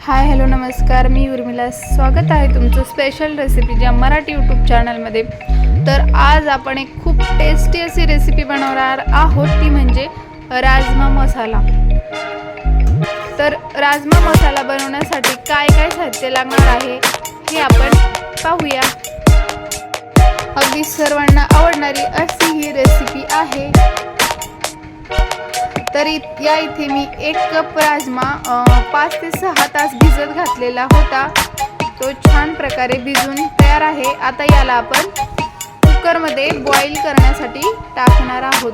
Hi hello नमस्कार, मी उर्मिला. स्वागत आहे तुमचं स्पेशल रेसिपीच्या मराठी यूट्यूब चॅनलमध्ये. तर आज आपण एक खूप टेस्टी अशी रेसिपी बनवणार आहोत, ती म्हणजे राजमा मसाला. तर राजमा मसाला बनवण्यासाठी काय काय साहित्य लागणार आहे हे आपण पाहूया. अगदी सर्वांना आवडणारी अशी ही रेसिपी आहे. तर इथे मी 1 कप राजमा 5 ते 6 तास भिजत घातलेला होता. तो छान प्रकारे भिजून तयार आहे. आता याला आपण कुकरमध्ये बॉईल करण्यासाठी टाकणार आहोत.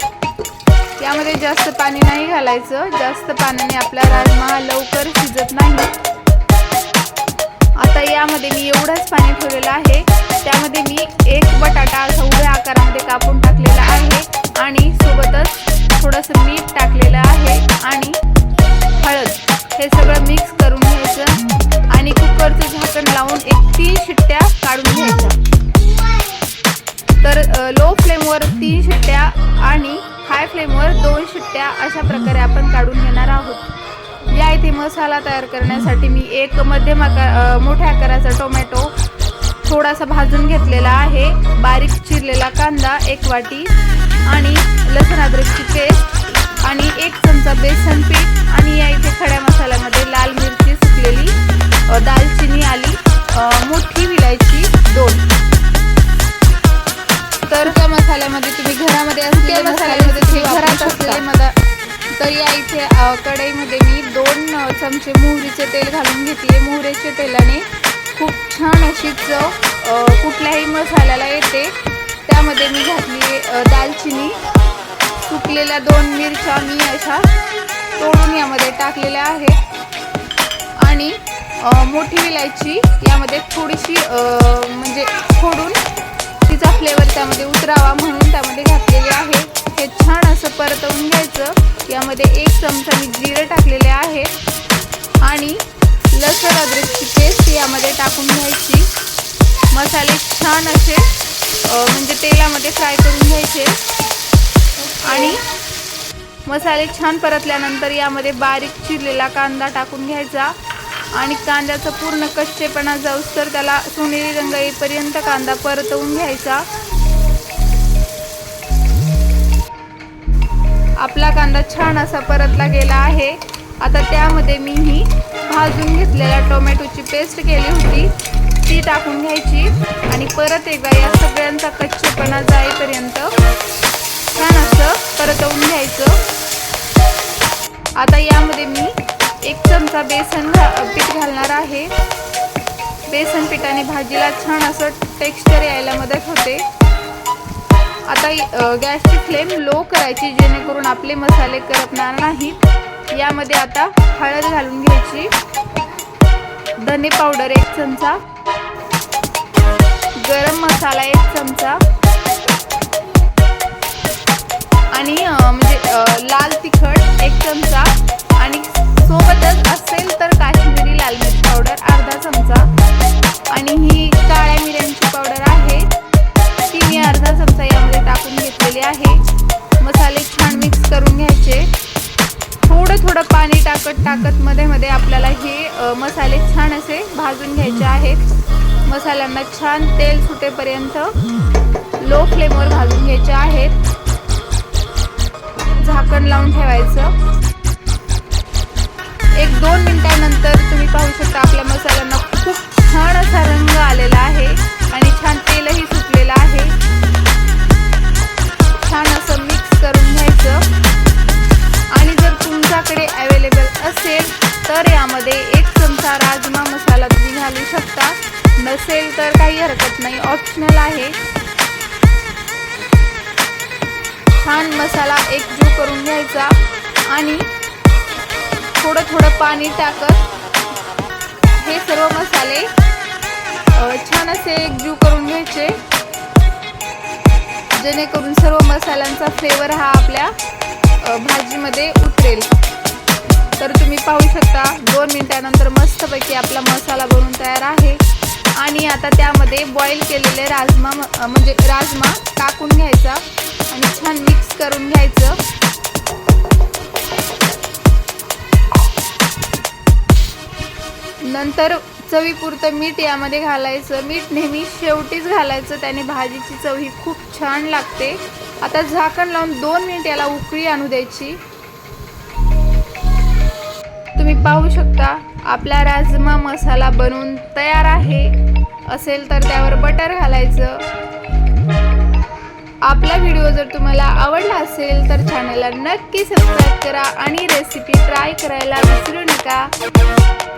यामध्ये जास्त पाणी नाही घालायचं, जास्त पाण्याने आपला राजमा लवकर शिजत नाही. आता यामध्ये मी एवढंच पाणी ठेवलेलं आहे. त्यामध्ये मी 1 बटाटा असा उभ्या आकारामध्ये कापून टाकलेला आहे आणि सोबतच थोडंसं मीठ टाकलेलं आहे आणि हळद. हे सगळं मिक्स करून घ्यायचं आणि कुकरचं झाकण लावून 3 शिट्ट्या काढून घ्यायच्या. तर लो फ्लेमवर 3 शिट्ट्या आणि हाय फ्लेमवर 2 शिट्ट्या अशा प्रकारे आपण काढून घेणार आहोत. या इथे मसाला तयार करण्यासाठी मी 1 मोठ्या आकाराचा टोमॅटो थोडासा भाजून घेतलेला आहे. बारीक चिरलेला कांदा 1 वाटी आणि लसूण अद्रकची पेस्ट आणि 1 चमचा बेसन पीठ आणि या इथे खड्या मसाल्यामध्ये लाल मिरची सुकलेली, दालचिनी आली, मोठी विलायची 2. तर त्या मसाल्यामध्ये तुम्ही घरामध्ये असलेले मसाल्यामध्ये घरात असलेले तर या इथे कढईमध्ये मी 2 चमचे मोहरीचे तेल घालून घेतले. मोहरीच्या तेलाने खूप छान अशी चव कुठल्याही मसाल्याला येते. त्यामध्ये मी घातली दालचिनी, सुकलेल्या 2 मिरच्या मी अशा तोडून यामध्ये टाकलेल्या आहेत आणि मोठी विलायची यामध्ये थोडीशी म्हणजे फोडून तिचा फ्लेवर त्यामध्ये उतरावा म्हणून त्यामध्ये घातलेले आहे. हे छान असं परतवून घ्यायचं. यामध्ये 1 चमचा मी जिरे टाकलेले आहे आणि लसूण अद्रकची पेस्ट यामध्ये टाकून घ्यायची. मसाले छान असे म्हणजे तेलामध्ये फ्राय करून घ्यायचे आणि मसाले छान परतल्यानंतर यामध्ये बारीक चिरलेला कांदा टाकून घ्यायचा आणि कांद्याचा पूर्ण कच्चेपणा जाऊस्तर त्याला सोनेरी रंग येईपर्यंत कांदा परतवून घ्यायचा. आपला कांदा छान असा परतला गेला आहे. आता त्यामध्ये मी ही भाजून घेतलेल्या टोमॅटोची पेस्ट केली होती ती टाकून घ्यायची आणि परत एकदा या सगळ्यांचा कच्चेपणा जाईपर्यंत छान असं परतवून घ्यायचं. आता यामध्ये मी 1 चमचा बेसन पीठ घालणार आहे. बेसन पिठाने भाजीला छान असं टेक्स्चर यायला मदत होते. आता गॅसची फ्लेम लो करायची जेणेकरून आपले मसाले करपणार नाहीत. यामध्ये आता हळद घालून घ्यायची, धने पावडर 1 चमचा, गरम मसाला 1 चमचा आणि लाल तिखट 1 चमचा आणि सोबतच असेल तर काश्मीरी लाल मिरची पावडर अर्धा चमचा आणि ही काळ्या मिऱ्यांची पावडर आहे ती मी अर्धा चमचा यामध्ये टाकून घेतलेली आहे. मसाले छान मिक्स करून घ्यायचे. थोडं पाणी टाकत मध्ये आपल्याला हे मसाले छान असे भाजून घ्यायचे आहेत. मसाल्यांना छान तेल सुटेपर्यंत लो फ्लेमवर भाजून घ्यायचे आहेत. झाकण लावून ठेवायचं. 1-2 मिनिटांनंतर तुम्ही पाहू शकता आपल्या मसाल्यांना खूप छान असा रंग आलेला आहे आणि छान तेलही सुटलेलं आहे. छान असं मिक्स करून घ्यायचं आणि जर तुमच्याकडे अवेलेबल असेल तर यामध्ये 1 चमचा राजमा मसाला तुम्ही घालू शकता. नसेल तर काही हरकत नाही, ऑप्शनल आहे. छान मसाला एकजीव करून घ्यायचा आणि थोडं पाणी टाकत हे सर्व मसाले छान असे एकजीव करून घ्यायचे जेणेकरून सर्व मसाल्यांचा फ्लेवर हा आपल्या भाजीमध्ये उतरेल. तर तुम्ही पाहू शकता 2 मिनिटांनंतर मस्तपैकी आपला मसाला बनवून तयार आहे आणि आता त्यामध्ये बॉईल केलेले राजमा टाकून घ्यायचा आणि छान मिक्स करून घ्यायचं. नंतर चवीपुरतं मीठ यामध्ये घालायचं. मीठ नेहमी शेवटीच घालायचं, त्याने भाजीची चव ही खूप छान लागते. आता झाकण लावून 2 मिनिट याला उकळी आणू द्यायची. तुम्ही पाहू शकता आपला राजमा मसाला बनवून तयार आहे. असेल तर त्यावर बटर घालायचं. आपला व्हिडिओ जर तुम्हाला आवडला असेल तर चॅनलला नक्की सबस्क्राईब करा आणि रेसिपी ट्राय करायला विसरू नका.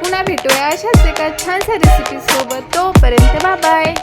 पुन्हा भेटूया अशाच एका छानशा रेसिपी सोबत. तोपर्यंत बाय बाय.